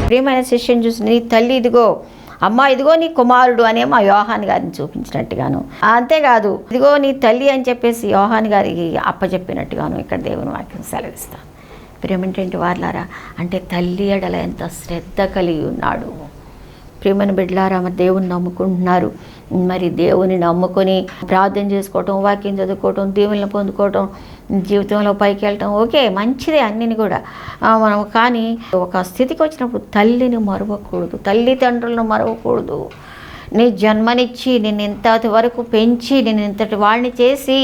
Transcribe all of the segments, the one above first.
ప్రియమైన శిష్యుని చూసి నీ తల్లి ఇదిగో, అమ్మ ఇదిగో నీ కుమారుడు అనేమో యోహాను గారిని చూపించినట్టుగాను, అంతేకాదు ఇదిగో నీ తల్లి అని చెప్పేసి యోహాను గారికి అప్పచెప్పినట్టుగాను ఇక్కడ దేవుని వాక్యం సెలవిస్తాను. ప్రియమైనటువంటి వారులారా, అంటే తల్లి ఎడల ఎంత శ్రద్ధ కలిగి ఉన్నాడు. ప్రియమైన బిడ్డలారా, మరి దేవుని నమ్ముకుంటున్నారు. మరి దేవుని నమ్ముకొని ప్రార్థన చేసుకోవటం, వాక్యం చదువుకోవటం, దేవుళ్ళని పొందుకోవటం, జీవితంలో పైకి వెళ్ళటం ఓకే, మంచిదే అన్నిని కూడా మనం. కానీ ఒక స్థితికి వచ్చినప్పుడు తల్లిని మరవకూడదు, తల్లిదండ్రులను మరవకూడదు. నీ జన్మనిచ్చి నిన్ను ఇంతటి వరకు పెంచి నిన్ను ఇంతటి వాళ్ళని చేసి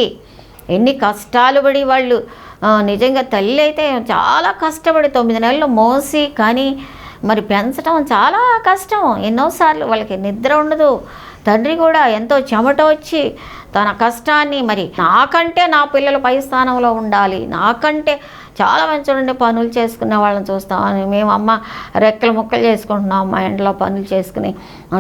ఎన్ని కష్టాలు పడి వాళ్ళు, నిజంగా తల్లి అయితే చాలా కష్టపడి 9 నెలలు మోసి, కానీ మరి పెంచడం చాలా కష్టం. ఎన్నోసార్లు వాళ్ళకి నిద్ర ఉండదు. తండ్రి కూడా ఎంతో చెమట వచ్చి తన కష్టాన్ని, మరి నాకంటే నా పిల్లలు పై స్థానంలో ఉండాలి, నాకంటే చాలా మంచి పనులు చేసుకునే వాళ్ళని చూస్తామని మేము అమ్మ రెక్కలు ముక్కలు చేసుకుంటున్నాం. మా ఇంట్లో పనులు చేసుకుని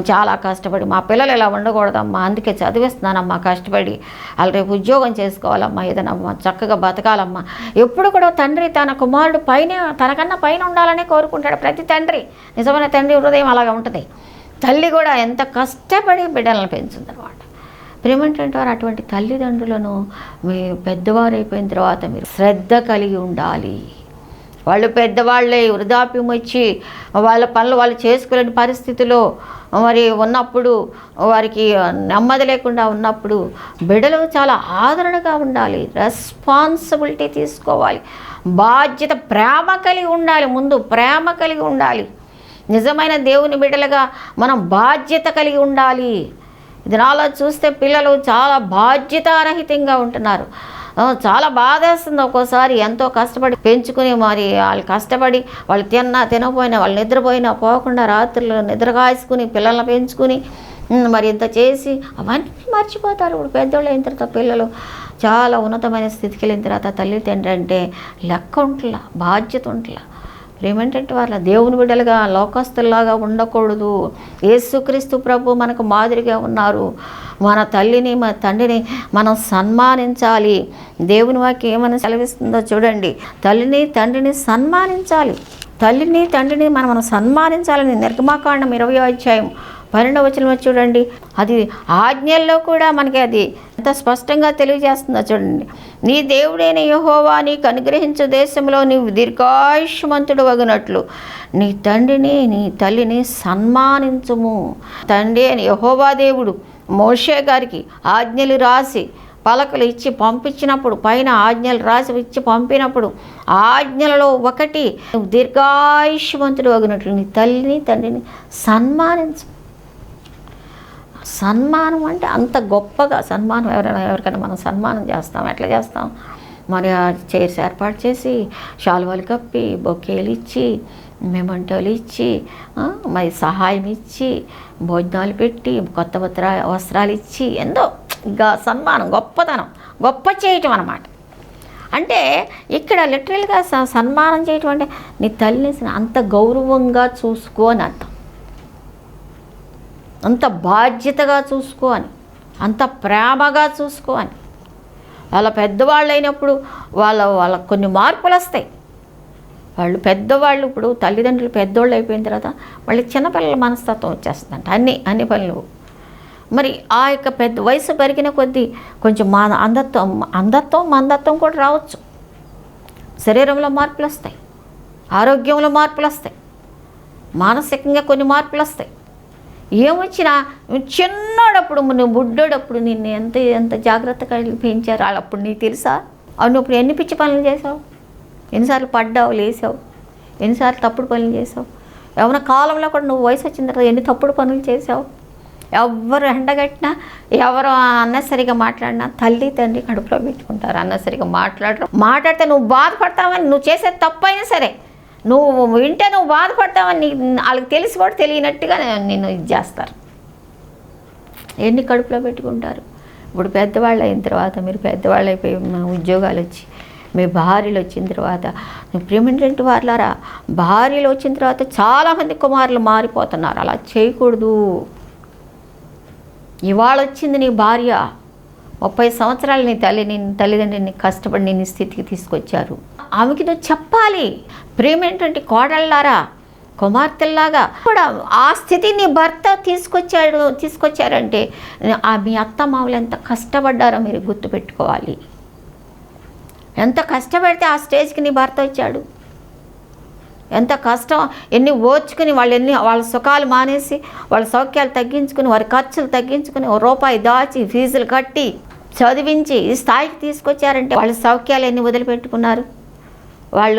చాలా కష్టపడి మా పిల్లలు ఇలా ఉండకూడదమ్మా, అందుకే చదివిస్తున్నానమ్మా కష్టపడి, వాళ్ళు రేపు ఉద్యోగం చేసుకోవాలమ్మా, ఏదైనా చక్కగా బతకాలమ్మా. ఎప్పుడు కూడా తండ్రి తన కుమారుడు పైన, తనకన్నా పైన ఉండాలని కోరుకుంటాడు ప్రతి తండ్రి. నిజమైన తండ్రి హృదయం అలాగా ఉంటుంది. తల్లి కూడా ఎంత కష్టపడి బిడ్డలను పెంచుతుందన్నమాట. ప్రేమేంటంటే వారు అటువంటి తల్లిదండ్రులను మీ పెద్దవారు అయిపోయిన తర్వాత మీరు శ్రద్ధ కలిగి ఉండాలి. వాళ్ళు పెద్దవాళ్ళే వృద్ధాప్యం వచ్చి వాళ్ళ పనులు వాళ్ళు చేసుకోలేని పరిస్థితిలో మరి ఉన్నప్పుడు, వారికి నెమ్మది లేకుండా ఉన్నప్పుడు బిడ్డలు చాలా ఆదరణగా ఉండాలి, రెస్పాన్సిబిలిటీ తీసుకోవాలి, బాధ్యత, ప్రేమ కలిగి ఉండాలి. ముందు ప్రేమ కలిగి ఉండాలి. నిజమైన దేవుని బిడ్డలుగా మనం బాధ్యత కలిగి ఉండాలి. ఇది నాలో చూస్తే పిల్లలు చాలా బాధ్యతారహితంగా ఉంటున్నారు. చాలా బాధేస్తుంది ఒక్కోసారి. ఎంతో కష్టపడి పెంచుకుని మరి వాళ్ళు కష్టపడి వాళ్ళు తినకపోయినా, వాళ్ళు నిద్రపోయినా పోకుండా రాత్రులు నిద్ర కాసుకుని పిల్లల్ని పెంచుకుని మరి ఇంత చేసి అవన్నీ మర్చిపోతారు. ఇప్పుడు పెద్దోళ్ళు అయిన తర్వాత పిల్లలు చాలా ఉన్నతమైన స్థితికి వెళ్ళిన తర్వాత తల్లిదండ్రి అంటే లెక్క ఉంటలా, బాధ్యత ఉంటలా. ఏమంటే వాళ్ళ దేవుని బిడ్డలుగా లోకస్తుల్లాగా ఉండకూడదు. యేసుక్రీస్తు ప్రభు మనకు మాదిరిగా ఉన్నారు. మన తల్లిని, మన తండ్రిని మనం సన్మానించాలి. దేవుని వాక్యం ఏమైనా సెలవిస్తుందో చూడండి. తల్లిని తండ్రిని సన్మానించాలి. తల్లిని తండ్రిని మనం సన్మానించాలని నిర్గమాకాండం 20వ అధ్యాయం 12వ వచనం చూడండి. అది ఆజ్ఞల్లో కూడా మనకి అది ఎంత స్పష్టంగా తెలియజేస్తుందో చూడండి. నీ దేవుడైన యెహోవా నీకు అనుగ్రహించే దేశంలో నీవు దీర్ఘాయుష్మంతుడు వగునట్లు నీ తండ్రిని నీ తల్లిని సన్మానించుము. తండ్రి అని యెహోవా దేవుడు మోషే గారికి ఆజ్ఞలు రాసి పలకలు ఇచ్చి పంపించినప్పుడు, పైన ఆజ్ఞలు రాసి ఇచ్చి పంపినప్పుడు ఆజ్ఞలలో ఒకటి నువ్వు దీర్ఘాయుష్మంతుడు వగునట్లు నీ తల్లిని తండ్రిని సన్మానించు. సన్మానం అంటే అంత గొప్పగా సన్మానం. ఎవరికైనా మనం సన్మానం చేస్తాం, ఎట్లా చేస్తాం? మరి ఆ చైర్స్ ఏర్పాటు చేసి, శాలువాలు కప్పి, బొకేలు ఇచ్చి, మెమంటోలు ఇచ్చి, మరి సహాయం ఇచ్చి, భోజనాలు పెట్టి, కొత్త వస్త్రాలు ఇచ్చి, ఎంతో ఇంకా సన్మానం, గొప్పతనం, గొప్ప చేయటం అన్నమాట. అంటే ఇక్కడ లిటరల్గా సన్మానం చేయటం అంటే నీ తల్లిని అంత గౌరవంగా చూసుకో అని అర్థం. అంత బాధ్యతగా చూసుకో అని, అంత ప్రేమగా చూసుకో అని. వాళ్ళ పెద్దవాళ్ళు అయినప్పుడు వాళ్ళకు కొన్ని మార్పులు వస్తాయి. వాళ్ళు పెద్దవాళ్ళు, ఇప్పుడు తల్లిదండ్రులు పెద్దవాళ్ళు అయిపోయిన తర్వాత వాళ్ళకి చిన్నపిల్లల మనస్తత్వం వచ్చేస్తుందంట. అన్ని పనులు మరి ఆ యొక్క పెద్ద వయసు పెరిగిన కొద్దీ కొంచెం మందత్వం కూడా రావచ్చు. శరీరంలో మార్పులు వస్తాయి, ఆరోగ్యంలో మార్పులు వస్తాయి, మానసికంగా కొన్ని మార్పులు వస్తాయి. ఏమొచ్చినా చిన్నోడప్పుడు, నువ్వు బుడ్డోడప్పుడు నిన్ను ఎంత జాగ్రత్తగా పెంచారు అప్పుడు నీకు తెలుసా? అవును, ఇప్పుడు ఎన్ని పిచ్చి పనులు చేసావు, ఎన్నిసార్లు పడ్డావు, లేసావు, ఎన్నిసార్లు తప్పుడు పనులు చేసావు. ఏమైనా కాలంలో కూడా నువ్వు వయసు వచ్చిన తర్వాత ఎన్ని తప్పుడు పనులు చేసావు. ఎవరు ఎండగట్టినా, ఎవరు అన్నసరిగా మాట్లాడినా తల్లి తండ్రి కడుపులో పెట్టుకుంటారు. అన్నసరిగా మాట్లాడితే నువ్వు బాధపడతావని, నువ్వు చేసే తప్పు అయినా సరే నువ్వు వింటే నువ్వు బాధపడతావని వాళ్ళకి తెలిసి కూడా తెలియనట్టుగా నిన్ను ఇది చేస్తారు. ఎన్ని కడుపులో పెట్టుకుంటారు. ఇప్పుడు పెద్దవాళ్ళు అయిన తర్వాత, మీరు పెద్దవాళ్ళు అయిపోయి ఉద్యోగాలు వచ్చి మీ భార్యలు వచ్చిన తర్వాత, ప్రేమేంటంటే వాళ్ళారా, భార్యలు వచ్చిన తర్వాత చాలామంది కుమారులు మారిపోతున్నారు. అలా చేయకూడదు. ఇవాళ వచ్చింది నీ భార్య, 30 సంవత్సరాలు నీ తల్లిదండ్రులని కష్టపడి నిన్ను స్థితికి తీసుకొచ్చారు. ఆమెకి నువ్వు చెప్పాలి. ప్రేమ ఏంటంటే కోడళ్ళారా, కుమార్తెల్లాగా కూడా ఆ స్థితిని భర్త తీసుకొచ్చారంటే మీ అత్త మామూలు ఎంత కష్టపడ్డారో మీరు గుర్తుపెట్టుకోవాలి. ఎంత కష్టపడితే ఆ స్టేజ్కి నీ భర్త వచ్చాడు. ఎంత కష్టం, ఎన్ని ఓర్చుకుని వాళ్ళ సుఖాలు మానేసి వాళ్ళ సౌఖ్యాలు తగ్గించుకుని వారి ఖర్చులు తగ్గించుకుని రూపాయి దాచి ఫీజులు కట్టి చదివించి ఈ స్థాయికి తీసుకొచ్చారంటే వాళ్ళ సౌఖ్యాలు ఎన్ని వదిలిపెట్టుకున్నారు.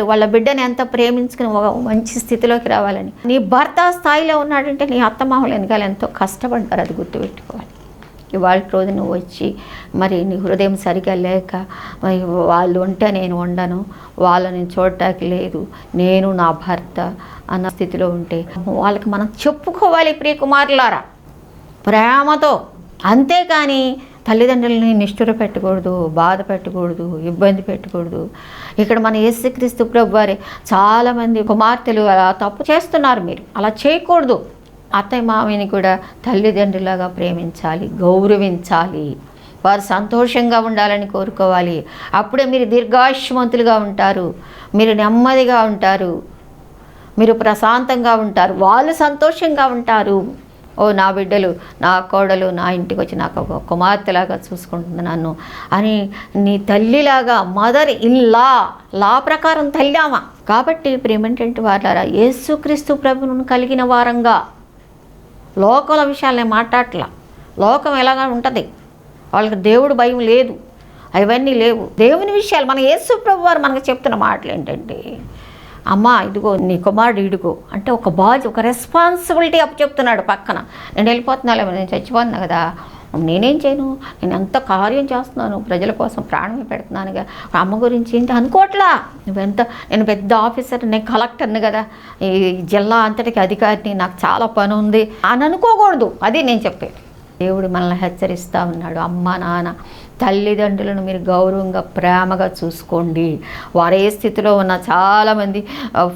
వాళ్ళ బిడ్డని ఎంత ప్రేమించుకుని ఒక మంచి స్థితిలోకి రావాలని. నీ భర్త స్థాయిలో ఉన్నాడంటే నీ అత్తమామలు వెనకాల ఎంతో కష్టపడ్డారు, అది గుర్తుపెట్టుకోవాలి. ఇవాళ రోజు నువ్వు వచ్చి మరి నీ హృదయం సరిగా లేక వాళ్ళు ఉంటే నేను ఉండను, వాళ్ళని చూడటానికి లేదు, నేను నా భర్త అన్న స్థితిలో ఉంటే వాళ్ళకి మనం చెప్పుకోవాలి ప్రియ కుమారులారా, ప్రేమతో. అంతేకాని తల్లిదండ్రులని నిష్ఠుర పెట్టకూడదు, బాధ పెట్టకూడదు, ఇబ్బంది పెట్టకూడదు. ఇక్కడ మన యేసుక్రీస్తు ప్రభు వారే చాలామంది కుమార్తెలు అలా తప్పు చేస్తున్నారు. మీరు అలా చేయకూడదు. అత్తయ్య మామయ్యని కూడా తల్లిదండ్రులాగా ప్రేమించాలి, గౌరవించాలి, వారు సంతోషంగా ఉండాలని కోరుకోవాలి. అప్పుడే మీరు దీర్ఘాయుష్మంతులుగా ఉంటారు, మీరు నెమ్మదిగా ఉంటారు, మీరు ప్రశాంతంగా ఉంటారు, వాళ్ళు సంతోషంగా ఉంటారు. ఓ నా బిడ్డలు, నా కోడలు నా ఇంటికి వచ్చి నాకు ఒక కుమార్తెలాగా చూసుకుంటుంది నన్ను అని నీ తల్లిలాగా, మదర్ ఇన్ లా ప్రకారం తల్లామా. కాబట్టి ప్రేమేంటంటే వారులారా, యేసుక్రీస్తు ప్రభువును కలిగిన వారంగా లోకల విషయాలనే మాట్లాడట్లా. లోకం ఎలాగా ఉంటుంది, వాళ్ళకి దేవుడు భయం లేదు, అవన్నీ లేవు. దేవుని విషయాలు మన యేసు ప్రభు వారు మనకు చెప్తున్న మాటలు ఏంటంటే, అమ్మ ఇదిగో నీ కుమారుడు ఇడుగో అంటే ఒక బాధ్యత, ఒక రెస్పాన్సిబిలిటీ అప్పు చెప్తున్నాడు పక్కన. నేను వెళ్ళిపోతున్నాను, నేను చచ్చిపోతున్నా కదా, నేనేం చేయను, నేను ఎంత కార్యం చేస్తున్నాను, ప్రజల కోసం ప్రాణమే పెడుతున్నానుగా, అమ్మ గురించి ఏంటి అనుకోవట్లా. నేను పెద్ద ఆఫీసర్, నేను కలెక్టర్ని కదా, ఈ జిల్లా అంతటికి అధికారిని, నాకు చాలా పని ఉంది అని అనుకోకూడదు. అది నేను చెప్పేది. దేవుడు మనల్ని హెచ్చరిస్తూ ఉన్నాడు, అమ్మ నాన్న తల్లిదండ్రులను మీరు గౌరవంగా ప్రేమగా చూసుకోండి. వారు ఏ స్థితిలో ఉన్న చాలామంది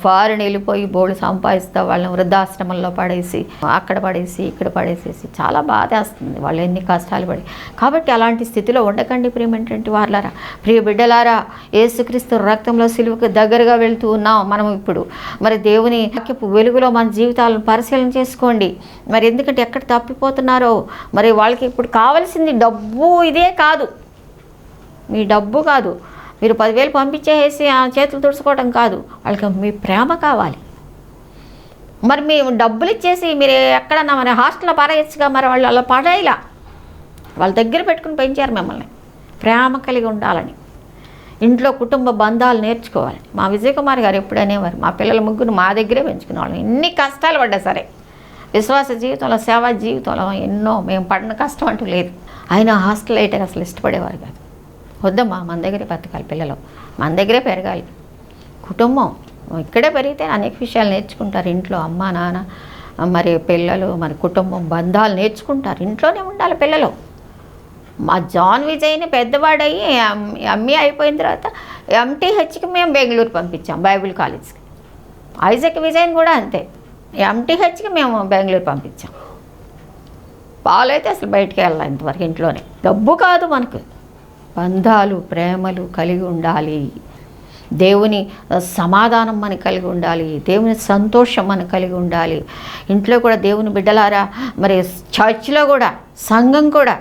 ఫారెన్ వెళ్ళిపోయి బోర్డు సంపాదిస్తూ వాళ్ళని వృద్ధాశ్రమంలో పడేసి, అక్కడ పడేసి ఇక్కడ పడేసేసి చాలా బాధేస్తుంది, వాళ్ళు ఎన్ని కష్టాలు పడి. కాబట్టి అలాంటి స్థితిలో ఉండకండి ప్రియమేంటంటే వారులారా, ప్రియ బిడ్డలారా, యేసుక్రీస్తు రక్తంలో సిలువకు దగ్గరగా వెళ్తూ ఉన్నాం మనం ఇప్పుడు. మరి దేవుని వాక్యపు వెలుగులో మన జీవితాలను పరిశీలన చేసుకోండి. మరి ఎందుకంటే ఎక్కడ తప్పిపోతున్నారో, మరి వాళ్ళకి ఇప్పుడు కావాల్సింది డబ్బు ఇదే కాదు, మీ డబ్బు కాదు, మీరు 10,000 పంపించేసి ఆ చేతులు తుడుచుకోవడం కాదు, వాళ్ళకి మీ ప్రేమ కావాలి. మరి మీ డబ్బులు ఇచ్చేసి మీరు ఎక్కడన్నా మరి హాస్టల్లో పడేయచ్చుగా, మరి వాళ్ళు అలా పడేలా వాళ్ళ దగ్గర పెట్టుకుని పెంచారు మిమ్మల్ని, ప్రేమ కలిగి ఉండాలని. ఇంట్లో కుటుంబ బంధాలు నేర్చుకోవాలి. మా విజయకుమార్ గారు ఎప్పుడు అనేవారు, మా పిల్లల ముగ్గురు మా దగ్గరే పెంచుకునేవాళ్ళం. ఎన్ని కష్టాలు పడ్డా సరే, విశ్వాస జీవితంలో, సేవా జీవితంలో ఎన్నో మేము పడిన కష్టం అంటూ లేదు. ఆయన హాస్టల్ అయితే అసలు ఇష్టపడేవారు కాదు. వద్దమ్మా, మన దగ్గరే బతకాలి, పిల్లలు మన దగ్గరే పెరగాలి, కుటుంబం ఇక్కడే పెరిగితే అనేక విషయాలు నేర్చుకుంటారు. ఇంట్లో అమ్మ నాన్న మరి పిల్లలు మరి కుటుంబం బంధాలు నేర్చుకుంటారు. ఇంట్లోనే ఉండాలి పిల్లలు. మా జాన్ విజయ్ని పెద్దవాడయ్యి ఎంఏ అయిపోయిన తర్వాత ఎంటీహెచ్కి మేము బెంగళూరు పంపించాం, బైబిల్ కాలేజ్కి. ఐజక్ విజయ్ని కూడా అంతే, ఎంటీహెచ్కి మేము బెంగళూరు పంపించాం. పాలైతే అసలు బయటికి వెళ్ళాలి ఇంతవరకు, ఇంట్లోనే. డబ్బు కాదు మనకు, బంధాలు ప్రేమలు కలిగి ఉండాలి. దేవుని సమాధానం మనకు కలిగి ఉండాలి, దేవుని సంతోషం మనకు కలిగి ఉండాలి. ఇంట్లో కూడా దేవుని బిడ్డలారా, మరి చర్చిలో కూడా, సంఘం కూడా,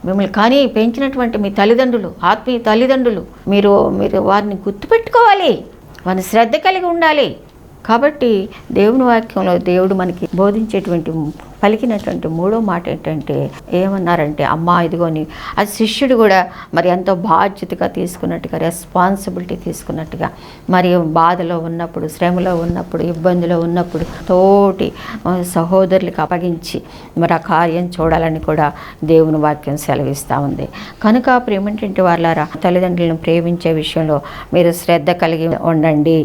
మిమ్మల్ని కానీ పెంచినటువంటి మీ తల్లిదండ్రులు, ఆత్మీయ తల్లిదండ్రులు, మీరు వారిని గుర్తుపెట్టుకోవాలి, వారిని శ్రద్ధ కలిగి ఉండాలి. కాబట్టి దేవుని వాక్యంలో దేవుడు మనకి బోధించేటువంటి పలికినటువంటి మూడో మాట ఏంటంటే, ఏమన్నారంటే, అమ్మా ఇదిగోని అది శిష్యుడు కూడా మరి ఎంతో బాధ్యతగా తీసుకున్నట్టుగా, రెస్పాన్సిబిలిటీ తీసుకున్నట్టుగా, మరి బాధలో ఉన్నప్పుడు, శ్రమలో ఉన్నప్పుడు, ఇబ్బందిలో ఉన్నప్పుడు తోటి సహోదరులకు అప్పగించి మరి ఆ కార్యం చూడాలని కూడా దేవుని వాక్యం సెలవిస్తూ ఉంది. కనుక ప్రేమేంటంటే వాళ్ళారా, తల్లిదండ్రులను ప్రేమించే విషయంలో మీరు శ్రద్ధ కలిగి ఉండండి.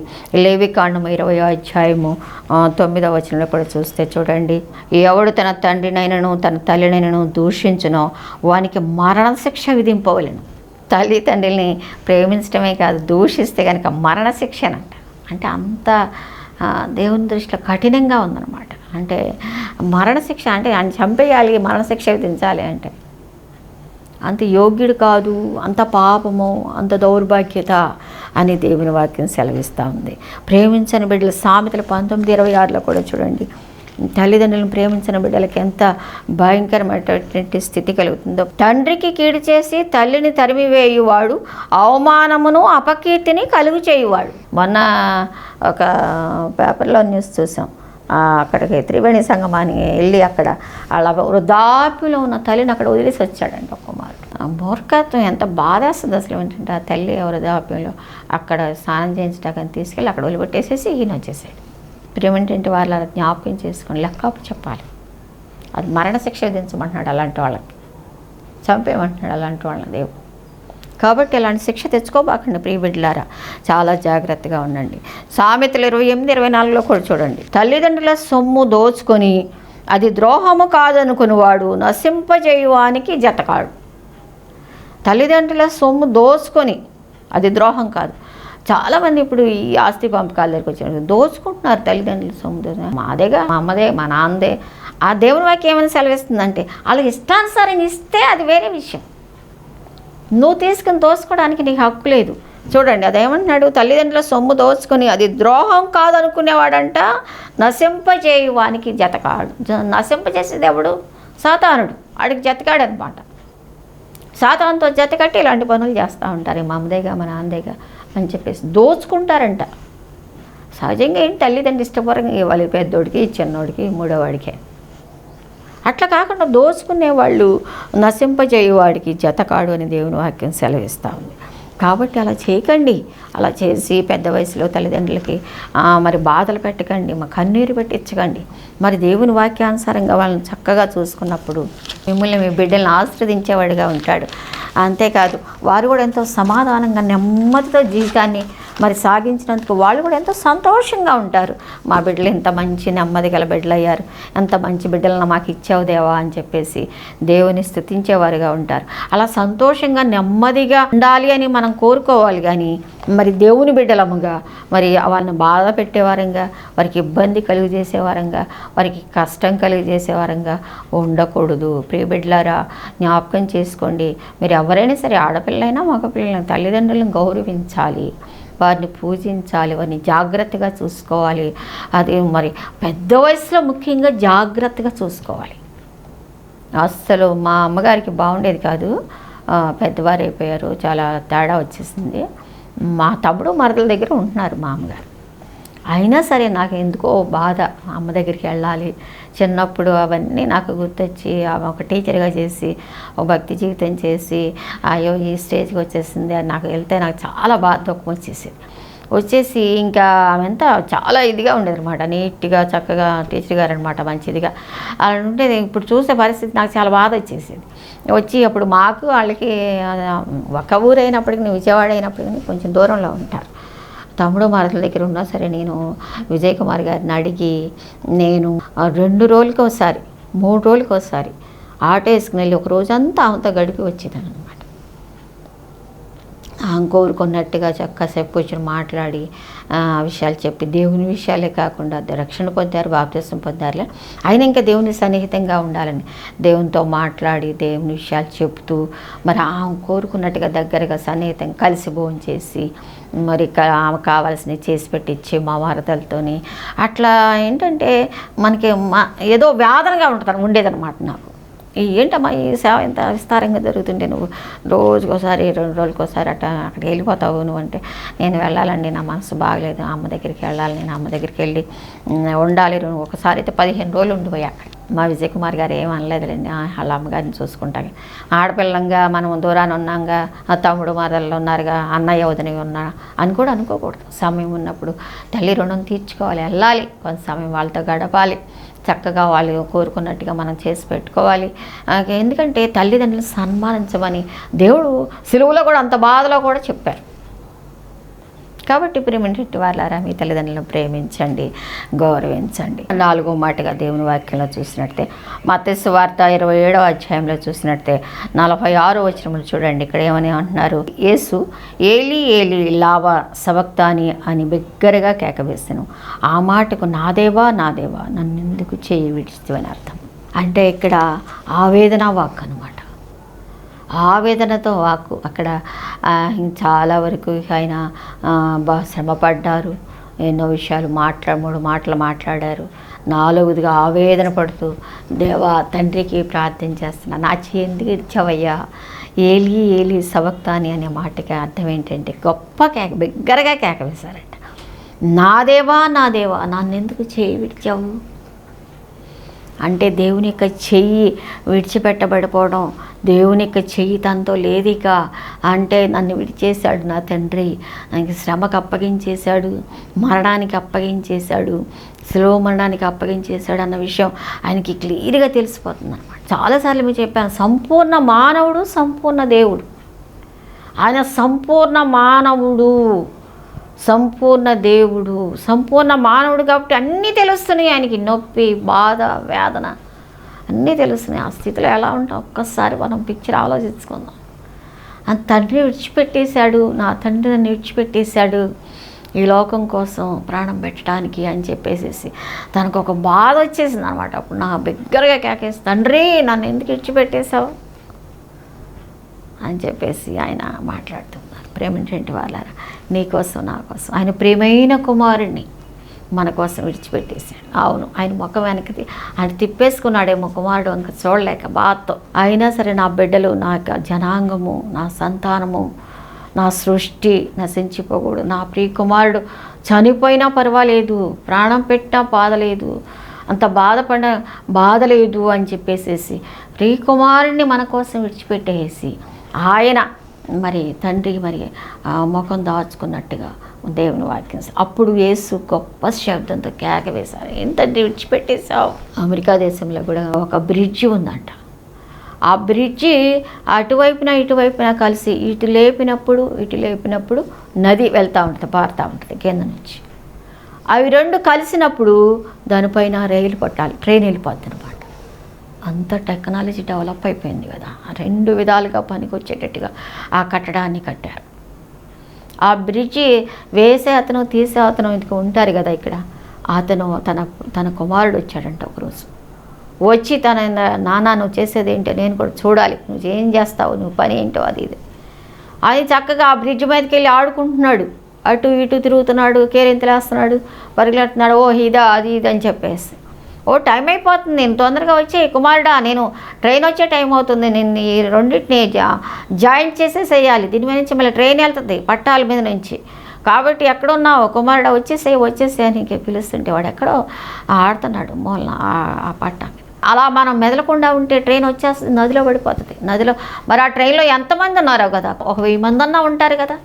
లేవికాండం 20వ అధ్యాయము 9వ వచనంలో కూడా చూస్తే చూడండి, ఎవడు తన తండ్రినైనను తన తల్లినైనను దూషించునో వానికి మరణశిక్ష విధింపవలెను. తల్లి తండ్రిని ప్రేమించడమే కాదు, దూషిస్తే కనుక మరణశిక్షనంట. అంటే అంత దేవుని దృష్టిలో కఠినంగా ఉందన్నమాట. అంటే మరణశిక్ష అంటే ఆయన చంపేయాలి, మరణశిక్ష విధించాలి అంటే అంత యోగ్యుడు కాదు, అంత పాపము, అంత దౌర్భాగ్యత అని దేవుని వాక్యం సెలవిస్తూ ఉంది. ప్రేమించని బిడ్డలు సామెతలు 19:26 కూడా చూడండి, తల్లిదండ్రులను ప్రేమించిన బిడ్డలకి ఎంత భయంకరమైనటువంటి స్థితి కలుగుతుందో. తండ్రికి కీడు చేసి తల్లిని తరిమివేయువాడు అవమానమును అపకీర్తిని కలుగు చేయువాడు. మొన్న ఒక పేపర్లో న్యూస్ చూసాం, అక్కడికి త్రివేణి సంగమానికి వెళ్ళి అక్కడ అలా వృద్ధాప్యలో ఉన్న తల్లిని అక్కడ వదిలేసి వచ్చాడండి ఒక కుమారుడు. మూర్ఖత్వం ఎంత బాధేస్తుంది అసలు ఏంటంటే, ఆ తల్లి వృద్ధాప్యంలో అక్కడ స్నానం చేయించడానికి తీసుకెళ్ళి అక్కడ వదిలిపెట్టేసేసి ఈయన వచ్చేసాడు. ప్రేమేంటంటే వాళ్ళ జ్ఞాపకం చేసుకొని లెక్కపు చెప్పాలి. అది మరణశిక్ష విధించమంటున్నాడు అలాంటి వాళ్ళకి, చంపేయమంటున్నాడు అలాంటి వాళ్ళని దేవుడు. కాబట్టి అలాంటి శిక్ష తెచ్చుకోబాకండి ప్రియ బిడ్డలారా, చాలా జాగ్రత్తగా ఉండండి. సామెతలు 28:24 కూడా చూడండి, తల్లిదండ్రుల సొమ్ము దోచుకొని అది ద్రోహము కాదనుకునివాడు నశింపజేయువానికి జతకాడు. తల్లిదండ్రుల సొమ్ము దోచుకొని అది ద్రోహం కాదు. చాలామంది ఇప్పుడు ఈ ఆస్తి పంపకాల దగ్గరికి వచ్చి దోచుకుంటున్నారు. తల్లిదండ్రుల సొమ్ము మాదేగా, మా అమ్మదే, మా నాన్నదే. ఆ దేవుని వాక్యం ఏమైనా సెలవిస్తుందంటే వాళ్ళకి ఇష్టానుసారం ఇస్తే అది వేరే విషయం. నువ్వు తీసుకుని దోచుకోవడానికి నీకు హక్కు లేదు. చూడండి అదేమంటున్నాడు, తల్లిదండ్రుల సొమ్ము దోచుకొని అది ద్రోహం కాదనుకునేవాడంట నశింపజేయువానికి జతకాడు. నశింపజేసేది ఎవడు? సాతానుడు. వాడికి జతకాడనమాట. సాతానుతో జతకట్టి ఇలాంటి పనులు చేస్తూ ఉంటారు. మా అమ్మదేగా, మా నాన్నదేగా అని చెప్పేసి దోచుకుంటారంట. సహజంగా ఏంటి, తల్లిదండ్రులు ఇష్టపరంగా ఇవ్వాలి, పెద్దోడికి, చిన్నోడికి, మూడోవాడికే. అట్లా కాకుండా దోచుకునేవాళ్ళు నశింపజేయువాడికి జతకాడు అని దేవుని వాక్యం సెలవిస్తూ ఉంది. కాబట్టి అలా చేయకండి. అలా చేసి పెద్ద వయసులో తల్లిదండ్రులకి మరి బాధలు పెట్టకండి, మా కన్నీరు పెట్టించకండి. మరి దేవుని వాక్యానుసారంగా వాళ్ళని చక్కగా చూసుకున్నప్పుడు మిమ్మల్ని మీ బిడ్డలను ఆశీర్వదించేవాడిగా ఉంటాడు. అంతేకాదు వారు కూడా ఎంతో సమాధానంగా నెమ్మదితో జీవితాన్ని మరి సాగించినందుకు వాళ్ళు కూడా ఎంతో సంతోషంగా ఉంటారు. మా బిడ్డలు ఎంత మంచి నెమ్మది గల బిడ్డలు అయ్యారు, ఎంత మంచి బిడ్డలను మాకు ఇచ్చావు దేవా అని చెప్పేసి దేవుని స్తుతించేవారుగా ఉంటారు. అలా సంతోషంగా నెమ్మదిగా ఉండాలి అని మనం కోరుకోవాలి. కానీ మరి దేవుని బిడ్డలముగా మరి వాళ్ళని బాధ పెట్టేవారంగా, వారికి ఇబ్బంది కలుగు చేసేవారంగా, వారికి కష్టం కలుగు చేసేవారంగా ఉండకూడదు. ప్రియ బిడ్డలారా, జ్ఞాపకం చేసుకోండి. మీరు ఎవరైనా సరే, ఆడపిల్లైనా మగపిల్లలైనా తల్లిదండ్రులను గౌరవించాలి, వారిని పూజించాలి, వారిని జాగ్రత్తగా చూసుకోవాలి. అది మరి పెద్ద వయసులో ముఖ్యంగా జాగ్రత్తగా చూసుకోవాలి. అస్సలు మా అమ్మగారికి బాగుండేది కాదు, పెద్దవారు అయిపోయారు, చాలా తేడా వచ్చేసింది. మా తమ్ముడు మరదల దగ్గర ఉంటున్నారు మా అమ్మగారు. అయినా సరే నాకు ఎందుకో బాధ, అమ్మ దగ్గరికి వెళ్ళాలి. చిన్నప్పుడు అవన్నీ నాకు గుర్తొచ్చి ఆమె ఒక టీచర్గా చేసి ఒక భక్తి జీవితం చేసి అయ్యో ఈ స్టేజ్కి వచ్చేసింది అని నాకు వెళ్తే నాకు చాలా బాధ దుఃఖం వచ్చేసి ఇంకా ఆమె అంతా చాలా ఇదిగా ఉండేది అనమాట, నీట్గా చక్కగా టీచర్ గారు అనమాట, మంచిదిగా అలా ఉండేది. ఇప్పుడు చూసే పరిస్థితి నాకు చాలా బాధ వచ్చి అప్పుడు మాకు వాళ్ళకి ఒక ఊరు అయినప్పటికీ, విజయవాడ అయినప్పటికీ కొంచెం దూరంలో ఉంటారు. తమ్ముడు మరదల దగ్గర ఉన్నా సరే నేను విజయ్ కుమార్ గారిని అడిగి నేను 2 రోజులకి ఒకసారి 3 రోజులకి ఒకసారి ఆటో వేసుకుని వెళ్ళి ఒక రోజంతా ఆమెతో గడిపి వచ్చేదాన్ని అనమాట. కోరుకున్నట్టుగా చక్కసేపు కూర్చొని మాట్లాడి విషయాలు చెప్పి, దేవుని విషయాలే కాకుండా రక్షణ పొందారు, బాప్తిసం పొందారులే, అయినా ఇంకా దేవుని సన్నిహితంగా ఉండాలని దేవునితో మాట్లాడి దేవుని విషయాలు చెప్తూ మరి ఆమె కోరుకున్నట్టుగా దగ్గరగా సన్నిహితంగా కలిసి భోజనం చేసి మరి ఆమె కావాల్సినవి చేసి పెట్టించి మా వరదలతోని అట్లా ఏంటంటే మనకి ఏదో వేదనగా ఉండేదన్నమాట నాకు. ఏంటమ్మా ఈ సేవ ఎంత విస్తారంగా జరుగుతుంటే నువ్వు రోజుకోసారి 2 రోజులకోసారి అక్కడికి వెళ్ళిపోతావు నువ్వు అంటే, నేను వెళ్ళాలండి, నా మనసు బాగలేదు, అమ్మ దగ్గరికి వెళ్ళాలి, నేను అమ్మ దగ్గరికి వెళ్ళి ఉండాలి. ఒకసారి అయితే 15 రోజులు ఉండిపోయా అక్కడ. మా విజయ్ కుమార్ గారు ఏమనలేదులేండి, వాళ్ళ అమ్మగారిని చూసుకుంటాగా, ఆడపిల్లంగా మనం దూరాన్ని ఉన్నాంగా, తమ్ముడు మరదలు ఉన్నారుగా, అన్నయ్య వదిన ఉన్నా అని కూడా అనుకోకూడదు. సమయం ఉన్నప్పుడు తల్లి రుణం తీర్చుకోవాలి, వెళ్ళాలి, కొంత సమయం వాళ్ళతో గడపాలి, చక్కగా వాళ్ళు కోరుకున్నట్టుగా మనం చేసి పెట్టుకోవాలి. ఎందుకంటే తల్లిదండ్రులను సన్మానించమని దేవుడు సిలువలో కూడా అంత బాధలో కూడా చెప్పారు. కాబట్టి ప్రేమించేటి వాళ్ళారా, మీ తల్లిదండ్రులను ప్రేమించండి, గౌరవించండి. 4వ మాటగా దేవుని వాక్యంలో చూసినట్టే మత్తయి సువార్త 27వ అధ్యాయంలో చూసినట్టే 46వ వచనంలో చూడండి, ఇక్కడ ఏమని అంటున్నారు, యేసు ఏలీ ఏలీ లావా సబక్తాని అని బిగ్గరగా కేకవేసెను. ఆ మాటకు నా దేవా నన్ను ఎందుకు చేయి విడిచితివని అర్థం. అంటే ఇక్కడ ఆవేదన వాక్ అనమాట. ఆవేదనతో అక్కడ చాలా వరకు ఆయన బాగా శ్రమపడ్డారు. ఎన్నో విషయాలు 3 మాటలు మాట్లాడారు. 4వదిగా ఆవేదన పడుతూ దేవా తండ్రికి ప్రార్థన చేస్తున్నా, నా చెయ్యి ఎందుకు ఇచ్చావయ్యా, ఏలి ఏలి సబక్తాని అనే మాటకి అర్థం ఏంటంటే గొప్ప కేక, బిగ్గరగా కేక వేశారట. నా దేవా నన్ను ఎందుకు చెయ్యి విడిచావు అంటే దేవుని యొక్క చెయ్యి విడిచిపెట్టబడిపోవడం, దేవుని యొక్క చెయ్యి తనతో లేదిక అంటే నన్ను విడిచేశాడు నా తండ్రి, నాకు శ్రమకు అప్పగించేశాడు, మరణానికి అప్పగించేశాడు, శిలువ మరణానికి అప్పగించేశాడు అన్న విషయం ఆయనకి క్లియర్గా తెలిసిపోతుంది అనమాట. చాలాసార్లు మీకు చెప్పాను, సంపూర్ణ మానవుడు, సంపూర్ణ దేవుడు. ఆయన సంపూర్ణ మానవుడు, సంపూర్ణ దేవుడు, సంపూర్ణ మానవుడు కాబట్టి అన్నీ తెలుస్తున్నాయి ఆయనకి. నొప్పి, బాధ, వేదన అన్నీ తెలుస్తున్నాయి. ఆ స్థితిలో ఎలా ఉంటాం ఒక్కసారి మనం పిక్చర్ ఆలోచించుకుందాం. ఆ తండ్రి విడిచిపెట్టేశాడు, నా తండ్రి నన్ను విడిచిపెట్టేశాడు ఈ లోకం కోసం ప్రాణం పెట్టడానికి అని చెప్పేసి తనకు ఒక బాధ వచ్చేసింది అనమాట. అప్పుడు నా బిగ్గరగా కేకేసి, తండ్రి నన్ను ఎందుకు విడిచిపెట్టేశావు అని చెప్పేసి ఆయన మాట్లాడుతున్నారు. ప్రేమేంటి వాళ్ళారా, నీకోసం నా కోసం ఆయన ప్రియమైన కుమారుడిని మన కోసం విడిచిపెట్టేశాడు. అవును, ఆయన ముఖం వెనక్కి ఆయన తిప్పేసుకున్నాడేమో కుమారుడు వెనక చూడలేక బాధతో. అయినా సరే నా బిడ్డలు, నా జనాంగము, నా సంతానము, నా సృష్టి నశించిపోకూడదు, నా ప్రియ కుమారుడు చనిపోయినా పర్వాలేదు, ప్రాణం పెట్టినా బాధలేదు, అంత బాధ లేదు అని చెప్పేసేసి ప్రియ కుమారుడిని మన కోసం విడిచిపెట్టేసి ఆయన మరి తండ్రి మరి ముఖం దాచుకున్నట్టుగా దేవుని వాక్యం. అప్పుడు యేసు గొప్ప శబ్దంతో కేక వేశారు, ఏంటంటే విడిచిపెట్టేశావు. అమెరికా దేశంలో కూడా ఒక బ్రిడ్జి ఉందంట. ఆ బ్రిడ్జి ఇటువైపున కలిసి ఇటు లేపినప్పుడు నది వెళ్తూ ఉంటుంది, పారుతూ ఉంటుంది కింద నుంచి. అవి 2 కలిసినప్పుడు దానిపైన రైలు పట్టాలి, ట్రైన్ వెళ్ళిపోద్ది అనమాట. అంత టెక్నాలజీ డెవలప్ అయిపోయింది కదా. 2 విధాలుగా పనికొచ్చేటట్టుగా ఆ కట్టడాన్ని కట్టారు. ఆ బ్రిడ్జి వేసే అతను తీసే అతను ఇందుకు ఉంటారు కదా ఇక్కడ. అతను తన కుమారుడు వచ్చాడంట ఒకరోజు. వచ్చి నాన్న నువ్వు చేసేది ఏంటో నేను కూడా చూడాలి, నువ్వు ఏం చేస్తావు, నువ్వు పని ఏంటో అది ఇది అని చక్కగా ఆ బ్రిడ్జ్ మీదకి వెళ్ళి ఆడుకుంటున్నాడు. అటు ఇటు తిరుగుతున్నాడు, కేరింతలేస్తున్నాడు, పరిగెడుతున్నాడు, ఓ ఇదా అది ఇది అని చెప్పేసి. ఓ టైం అయిపోతుంది, నేను తొందరగా వచ్చే కుమారుడా, నేను ట్రైన్ వచ్చే టైం అవుతుంది, నేను ఈ రెండింటిని జాయింట్ చేసేసేయాలి, దీని మీద నుంచి మళ్ళీ ట్రైన్ వెళ్తుంది పట్టాల మీద నుంచి, కాబట్టి ఎక్కడున్నావు కుమారుడా వచ్చేసే అని పిలుస్తుంటే వాడు ఎక్కడో ఆడుతున్నాడు మూలన ఆ పట్ట. అలా మనం మెదలకుండా ఉంటే ట్రైన్ వచ్చేస్తుంది, నదిలో పడిపోతుంది. నదిలో మరి ఆ ట్రైన్లో ఎంతమంది ఉన్నారో కదా, 1000 మంది అన్నా ఉంటారు కదా,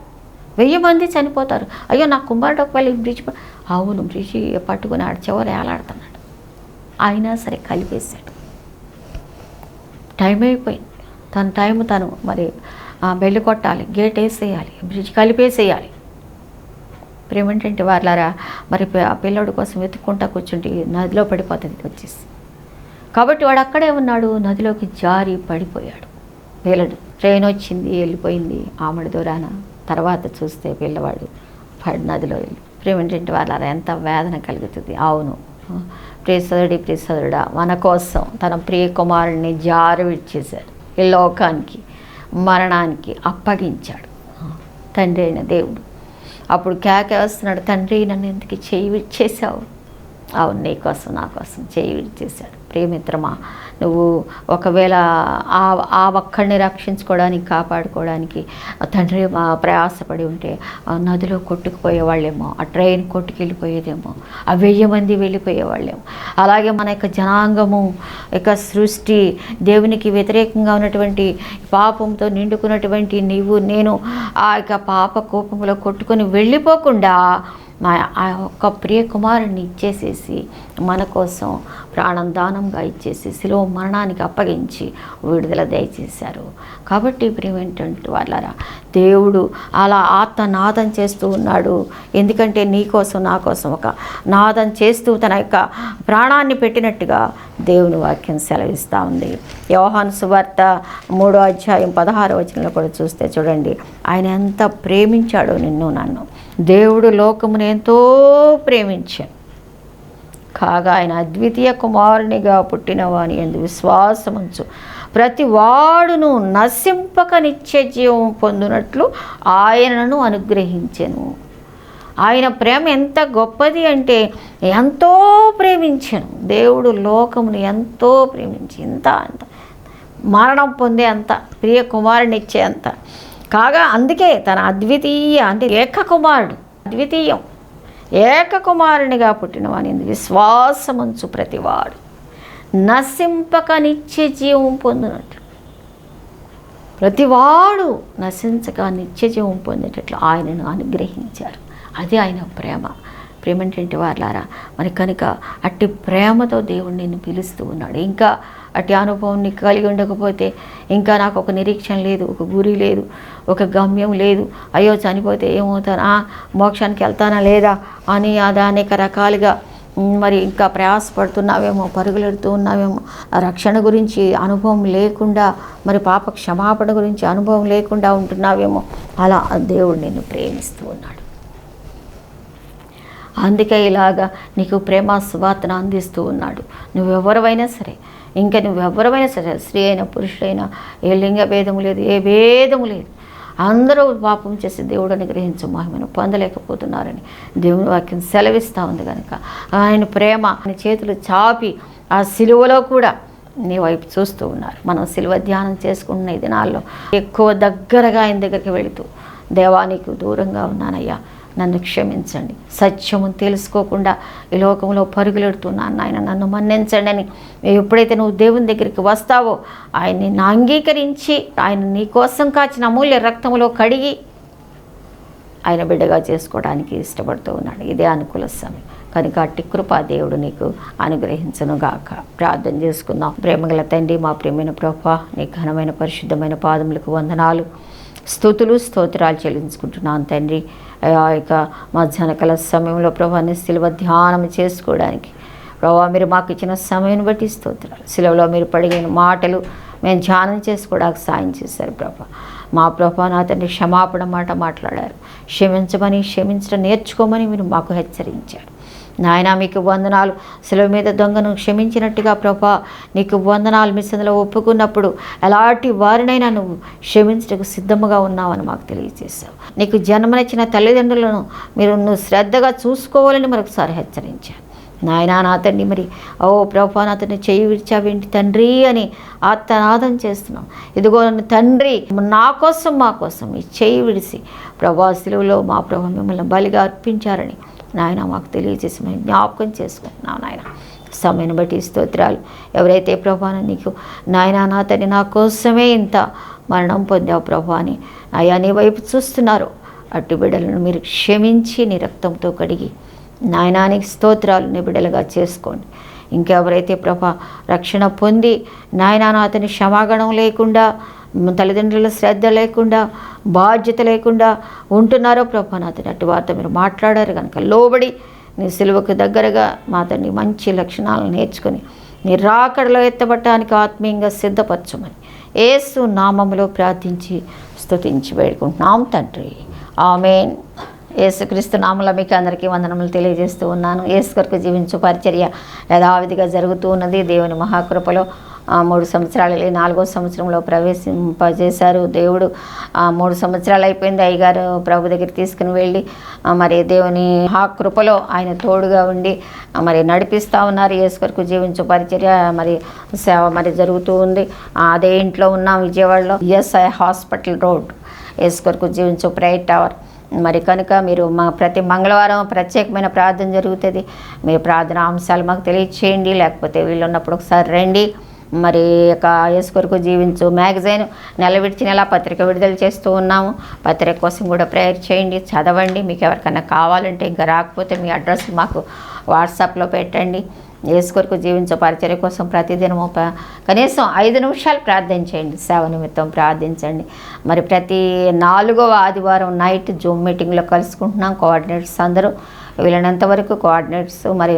1000 మంది చనిపోతారు. అయ్యో నా కుమారుడు ఒకవేళ బ్రిడ్జ్, అవును బ్రిడ్జి పట్టుకుని ఆడు చివరి ఏలాడుతున్నాడు. అయినా సరే కలిపేశాడు. టైం అయిపోయింది, తన టైం తను మరి బెల్లి కొట్టాలి, గేట్ వేసేయాలి, బ్రిడ్జ్ కలిపేసేయాలి. ప్రేమేంటంటే వాళ్ళారా, మరి ఆ పిల్లడి కోసం వెతుక్కుంటా కూర్చుంటే నదిలో పడిపోతుంది వచ్చేసి. కాబట్టి వాడు అక్కడే ఉన్నాడు, నదిలోకి జారి పడిపోయాడు పిల్లడు. ట్రైన్ వచ్చింది, వెళ్ళిపోయింది ఆమెడి దూరాన. తర్వాత చూస్తే పిల్లవాడు నదిలో వెళ్ళి. ప్రేమేంటంటే వాళ్ళారా, ఎంత వేదన కలుగుతుంది. అవును, ప్రియసోదరుడా మన కోసం తన ప్రియ కుమారుడిని జారి విడిచేశాడు, ఈ లోకానికి మరణానికి అప్పగించాడు తండ్రి అయిన దేవుడు. అప్పుడు కేకేస్తున్నాడు, తండ్రి నన్ను ఎందుకు చెయ్యి విడిచేశావు. అవును, నీ కోసం నా కోసం చెయ్యి విడిచేశాడు. ప్రియమిత్రమా, నువ్వు ఒకవేళ ఆ ఒక్కడిని రక్షించుకోవడానికి కాపాడుకోవడానికి తండ్రి ప్రయాసపడి ఉంటే నదిలో కొట్టుకుపోయేవాళ్ళేమో, ఆ ట్రైన్ కొట్టుకెళ్ళిపోయేదేమో, ఆ 1000 మంది వెళ్ళిపోయేవాళ్ళేమో. అలాగే మన యొక్క జనాంగము యొక్క సృష్టి దేవునికి వ్యతిరేకంగా ఉన్నటువంటి పాపంతో నిండుకున్నటువంటి నీవు నేను ఆ యొక్క పాప కోపంలో కొట్టుకొని వెళ్ళిపోకుండా ఆ ఒక్క ప్రియ కుమారుడిని ఇచ్చేసేసి మన కోసం ప్రాణం దానంగా ఇచ్చేసి శిలువ మరణానికి అప్పగించి విడుదల దయచేశారు. కాబట్టి ప్రియమైనటువంటి వాళ్ళారా, దేవుడు అలా ఆత్మనాదం చేస్తూ ఉన్నాడు. ఎందుకంటే నీ కోసం నా కోసం ఒక నాదం చేస్తూ తన యొక్క ప్రాణాన్ని పెట్టినట్టుగా దేవుని వాక్యం సెలవిస్తూ ఉంది. యోహాను సువార్త 3వ అధ్యాయం 16వ వచనంలో కూడా చూస్తే చూడండి, ఆయన ఎంత ప్రేమించాడో నిన్ను నన్ను. దేవుడు లోకమును ఎంతో ప్రేమించాడు, కాగా ఆయన అద్వితీయ కుమారునిగా పుట్టిన వాని యందు విశ్వాసముంచు ప్రతి వాడును నశింపక నిత్య జీవం పొందినట్లు ఆయనను అనుగ్రహించెను. ఆయన ప్రేమ ఎంత గొప్పది అంటే ఎంతో ప్రేమించెను. దేవుడు లోకమును ఎంతో ప్రేమించి అంత మరణం పొందే అంత, ప్రియ కుమారుని ఇచ్చే అంత కాగా, అందుకే తన అద్వితీయ అంటే ఏకకుమారుడు, అద్వితీయం ఏకకుమారునిగా పుట్టిన వాని విశ్వాసముంచు ప్రతివాడు నశింపక నిత్య జీవం పొందినట్లు, ప్రతివాడు నశించక నిత్య జీవం పొందేటట్లు ఆయనను అనుగ్రహించారు. అది ఆయన ప్రేమ. ప్రేమేంటంటే వాళ్ళారా, మరి కనుక అట్టి ప్రేమతో దేవుడు నిన్ను పిలుస్తూ ఉన్నాడు. ఇంకా అట్టి అనుభవం నీకు కలిగి ఉండకపోతే, ఇంకా నాకు ఒక నిరీక్షణ లేదు, ఒక గురి లేదు, ఒక గమ్యం లేదు, అయ్యో చనిపోతే ఏమవుతానా, మోక్షానికి వెళ్తానా లేదా అని అనేక రకాలుగా మరి ఇంకా ప్రయాసపడుతున్నావేమో, పరుగులెడుతూ ఉన్నావేమో, రక్షణ గురించి అనుభవం లేకుండా, మరి పాప క్షమాపణ గురించి అనుభవం లేకుండా ఉంటున్నావేమో. అలా దేవుడు నిన్ను ప్రేమిస్తూ ఉన్నాడు. అందుకే ఇలాగా నీకు ప్రేమ సువార్తను అందిస్తూ ఉన్నాడు. నువ్వెవరైనా సరే, ఇంకా నువ్వెవరైనా సరే, స్త్రీ అయినా పురుషుడైనా, ఏ లింగ భేదము లేదు, ఏ భేదము లేదు, అందరూ పాపం చేసి దేవుడు అనుగ్రహించు మహిమను పొందలేకపోతున్నారని దేవుని వాక్యం సెలవిస్తూ ఉంది. కనుక ఆయన ప్రేమ, ఆయన చేతులు చాపి ఆ సిలువలో కూడా నీ వైపు చూస్తూ ఉన్నారు. మనం సిలువ ధ్యానం చేసుకుంటున్న ఈ దినాల్లో ఎక్కువ దగ్గరగా ఆయన దగ్గరికి వెళుతూ, దేవా నీకు దూరంగా ఉన్నానయ్యా, నన్ను క్షమించండి, సత్యము తెలుసుకోకుండా ఈ లోకంలో పరుగులెడుతున్నాను నాయన, నన్ను మన్నించండి అని ఎప్పుడైతే నువ్వు దేవుని దగ్గరికి వస్తావో, ఆయన్ని అంగీకరించి ఆయన నీ కోసం కాచిన అమూల్య రక్తములో కడిగి ఆయన బిడ్డగా చేసుకోవడానికి ఇష్టపడుతూ ఉన్నాడు. ఇదే అనుకూల సమయం కనుక అట్టి కృపా దేవుడు నీకు అనుగ్రహించునుగాక. ప్రార్థన చేసుకుందాం. ప్రేమగల తండ్రి, మా ప్రియమైన ప్రభువా, నీ ఘనమైన పరిశుద్ధమైన పాదములకు వందనాలు, స్తుతులు స్తోత్రాలు చెల్లించుకుంటున్నాను తండ్రి. ఇక మధ్యాహ్నకాల సమయంలో ప్రభువాన్ని సిలువ ధ్యానం చేసుకోవడానికి ప్రభావ మీరు మాకు ఇచ్చిన సమయం బట్టి స్తోత్రాలు. సిలువలో మీరు పడిగిన మాటలు మేము ధ్యానం చేసుకోవడానికి సాయం చేశారు ప్రభా. మా ప్రభా నా తండ్రి క్షమాపణ మాట మాట్లాడారు. క్షమించమని, క్షమించడం నేర్చుకోమని మీరు మాకు హెచ్చరించారు. నాయన మీకు వందనాలు. శిలువ మీద దొంగను క్షమించినట్టుగా ప్రభా నీకు వందనాలు. మీ సందులో ఒప్పుకున్నప్పుడు ఎలాంటి వారినైనా నువ్వు క్షమించడానికి సిద్ధముగా ఉన్నావని మాకు తెలియజేశావు. నీకు జన్మనిచ్చిన తల్లిదండ్రులను నువ్వు శ్రద్ధగా చూసుకోవాలని మరొకసారి హెచ్చరించాను. నాయనా నా తండ్రి, మరి ఓ ప్రభా నా తండ్రి చెయ్యి విడిచావేంటి తండ్రి అని ఆర్తనాదం చేస్తున్నాం. ఇదిగో తండ్రి నా కోసం, మా కోసం ఈ చెయ్యి విడిసి ప్రభా శిలువలో మా ప్రభా మిమ్మల్ని బలిగా అర్పించారని నాయన మాకు తెలియజేసి మేము జ్ఞాపకం చేసుకుంటున్నాం. నాయన సమయాన్ని బట్టి స్తోత్రాలు. ఎవరైతే ప్రభాను నీకు నాయన నా తండ్రి నా కోసమే ఇంత మరణం పొందావు ప్రభా అని అయ్యా నీ వైపు చూస్తున్నారు, అట్టి బిడ్డలను మీరు క్షమించి నీ రక్తంతో కడిగి నాయనానికి స్తోత్రాలు నీ బిడ్డలుగా చేసుకోండి. ఇంకెవరైతే ప్రభా రక్షణ పొంది నాయనా అతని క్షమాగణం లేకుండా, తల్లిదండ్రుల శ్రద్ధ లేకుండా, బాధ్యత లేకుండా ఉంటున్నారో ప్రభా నాతని అటు వారితో మీరు మాట్లాడారు కనుక లోబడి నీ సిలువకు దగ్గరగా మా తండ్రి మంచి లక్షణాలను నేర్చుకొని నీ రాకడలో ఎత్తబడటానికి ఆత్మీయంగా సిద్ధపరచమని యేసు నామములో ప్రార్థించి స్తుతించి వేడుకుంటున్నాం తండ్రి. ఆమేన్. యేసుక్రీస్తు నామములో మీకు అందరికీ వందనములు తెలియజేస్తూ ఉన్నాను. యేసు కొరకు జీవించు పరిచర్య యథావిధిగా జరుగుతూ ఉన్నది. దేవుని మహాకృపలో 3 సంవత్సరాలు 4వ సంవత్సరంలో ప్రవేశింపజేశారు దేవుడు. 3 సంవత్సరాలు అయిపోయింది. అయ్యగారు ప్రభు దగ్గర తీసుకుని వెళ్ళి మరి దేవుని మహాకృపలో ఆయన తోడుగా ఉండి మరి నడిపిస్తూ ఉన్నారు. యేసు కొరకు జీవించు పరిచర్య మరి సేవ మరి జరుగుతూ ఉంది. అదే ఇంట్లో ఉన్నాం విజయవాడలో, ESI హాస్పిటల్ రోడ్, యేసు కొరకు జీవించు ప్రేయర్ టవర్. మరి కనుక మీరు ప్రతి మంగళవారం ప్రత్యేకమైన ప్రార్థన జరుగుతుంది. మీరు ప్రార్థన అంశాలు మాకు తెలియచేయండి, లేకపోతే వీళ్ళు ఉన్నప్పుడు ఒకసారి రండి. మరి యేసు కొరకు జీవించు మ్యాగజైన్ నెల విడిచి నెల పత్రిక విడుదల చేస్తూ ఉన్నాము. పత్రిక కోసం కూడా ప్రేయర్ చేయండి, చదవండి. మీకు ఎవరికైనా కావాలంటే, ఇంకా రాకపోతే మీ అడ్రస్ మాకు వాట్సాప్లో పెట్టండి. యేసు కొరకు జీవించే పరిచర్య కోసం ప్రతిదినము కనీసం 5 నిమిషాలు ప్రార్థన చేయండి, సేవ నిమిత్తం ప్రార్థించండి. మరి ప్రతి 4వ ఆదివారం నైట్ జూమ్ మీటింగ్లో కలుసుకుంటున్నాం. కోఆర్డినేటర్స్ అందరూ వీళ్ళనంత వరకు కోఆర్డినేటర్స్ మరి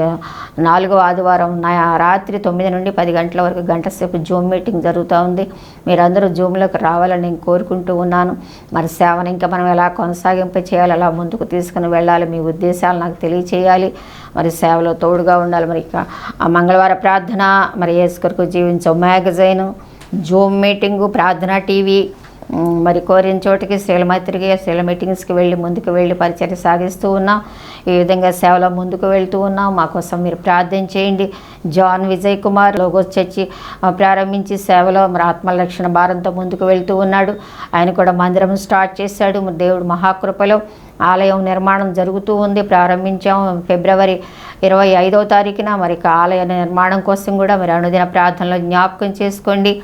4వ ఆదివారం రాత్రి 9 నుండి 10 గంటల వరకు గంట సేపు జూమ్ మీటింగ్ జరుగుతూ ఉంది. మీరందరూ జూమ్లోకి రావాలని నేను కోరుకుంటూ ఉన్నాను. మరి సేవను ఇంకా మనం ఎలా కొనసాగింపు చేయాలి, అలా ముందుకు తీసుకుని వెళ్ళాలి, మీ ఉద్దేశాలు నాకు తెలియచేయాలి. మరి సేవలో తోడుగా ఉండాలి. మరి మంగళవార ప్రార్థన, మరి యేసు కొరకు జీవించే మ్యాగజైన్, జూమ్ మీటింగు, ప్రార్థనా టీవీ, మరి కోరిన చోటికి శీలమైత్రికి శీల మీటింగ్స్కి వెళ్ళి ముందుకు వెళ్ళి పరిచర్య సాగిస్తూ ఉన్నాం. ఈ విధంగా సేవలో ముందుకు వెళ్తూ ఉన్నాం. మా కోసం మీరు ప్రార్థన చేయండి. John Vijay Kumar Logos church ప్రారంభించి సేవలో మరి ఆత్మల రక్షణ భారంతో ముందుకు వెళ్తూ ఉన్నాడు. ఆయన కూడా మందిరం స్టార్ట్ చేశాడు. దేవుడు మహాకృపలో ఆలయం నిర్మాణం జరుగుతూ ఉంది. ప్రారంభించాం ఫిబ్రవరి 25వ తారీఖున. మరి ఆలయ నిర్మాణం కోసం కూడా మరి అనుదిన ప్రార్థనలో జ్ఞాపకం చేసుకోండి.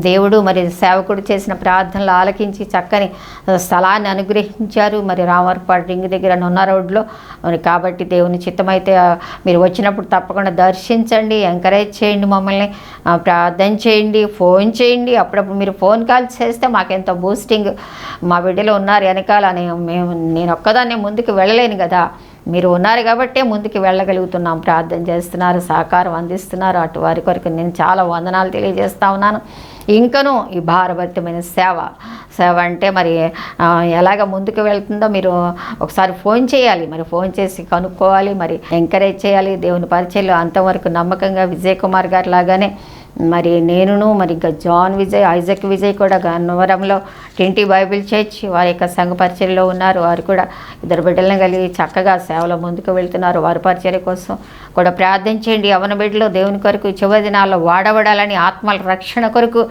దేవుడు మరి సేవకుడు చేసిన ప్రార్థనలు ఆలకించి చక్కని స్థలాన్ని అనుగ్రహించారు. మరి రామవరపాడు రింగ్ దగ్గర నున్న రోడ్లో. మరి కాబట్టి దేవుని చిత్తమైతే మీరు వచ్చినప్పుడు తప్పకుండా దర్శించండి, ఎంకరేజ్ చేయండి, మమ్మల్ని ప్రార్థన చేయండి, ఫోన్ చేయండి. అప్పుడప్పుడు మీరు ఫోన్ కాల్ చేస్తే మాకెంతో బూస్టింగ్. మా బిడ్డలు ఉన్నారు వెనకాల, నేను ఒక్కదాన్ని ముందుకు వెళ్ళలేను కదా, మీరు ఉన్నారు కాబట్టే ముందుకు వెళ్ళగలుగుతున్నాం. ప్రార్థన చేస్తున్నారు, సహకారం అందిస్తున్నారు. అటు వారి కొరకు నేను చాలా వందనాలు తెలియజేస్తా ఉన్నాను. ఇంకనూ ఈ భారభరితమైన సేవ అంటే మరి ఎలాగ ముందుకు వెళ్తుందో మీరు ఒకసారి ఫోన్ చేయాలి. మరి ఫోన్ చేసి కనుక్కోవాలి, మరి ఎంకరేజ్ చేయాలి. దేవుని పరిచయలో అంతవరకు నమ్మకంగా విజయ్ కుమార్ గారు లాగానే మరి నేనును మరి జాన్ విజయ్, ఐజక్ విజయ్ కూడా గన్నవరంలో ట్రింటీ బైబిల్ చర్చ్ వారి యొక్క సంఘ పరిచర్యలో ఉన్నారు. వారు కూడా 2 బిడ్డలను కలిగి చక్కగా సేవలో ముందుకు వెళ్తున్నారు. వారి పరిచర్య కోసం కూడా ప్రార్థన చేయండి. యవ్వన బిడ్డలు దేవుని కొరకు చివరి దినాల్లో వాడబడాలని, ఆత్మల రక్షణ కొరకు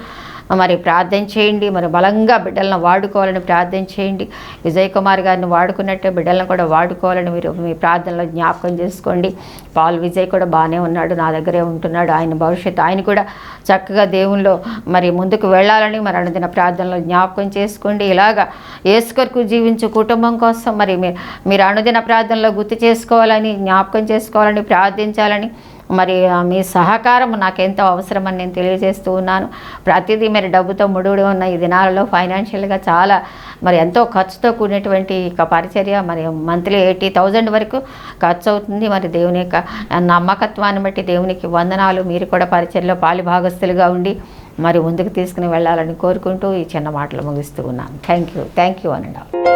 మరి ప్రార్థన చేయండి. మరి బలంగా బిడ్డలను వాడుకోవాలని ప్రార్థన చేయండి. విజయ్ కుమార్ గారిని వాడుకున్నట్టే బిడ్డలను కూడా వాడుకోవాలని మీరు మీ ప్రార్థనలో జ్ఞాపకం చేసుకోండి. పాల్ విజయ్ కూడా బాగానే ఉన్నాడు, నా దగ్గరే ఉంటున్నాడు. ఆయన భవిష్యత్తు ఆయన కూడా చక్కగా దేవునిలో మరి ముందుకు వెళ్ళాలని మరి అనుదిన ప్రార్థనలో జ్ఞాపకం చేసుకోండి. ఇలాగా యేసు కొరకు జీవించే కుటుంబం కోసం మరి మీరు అనుదిన ప్రార్థనలో గుర్తు చేసుకోవాలని, జ్ఞాపకం చేసుకోవాలని, ప్రార్థించాలని మరి మీ సహకారం నాకెంతో అవసరమని నేను తెలియజేస్తూ ఉన్నాను. ప్రతిదీ మరి డబ్బుతో ముడిపడి ఉన్న ఈ దినాలలో ఫైనాన్షియల్గా చాలా మరి ఎంతో ఖర్చుతో కూడినటువంటి ఇక పరిచర్య. మరి మంత్లీ 80,000 వరకు ఖర్చు అవుతుంది. మరి దేవుని యొక్క నమ్మకత్వాన్ని బట్టి దేవునికి వందనాలు. మీరు కూడా పరిచర్యలో పాలిభాగస్తులుగా ఉండి మరి ముందుకు తీసుకుని వెళ్ళాలని కోరుకుంటూ ఈ చిన్న మాటలు ముగిస్తూ ఉన్నాను. థ్యాంక్ యూ అనండి.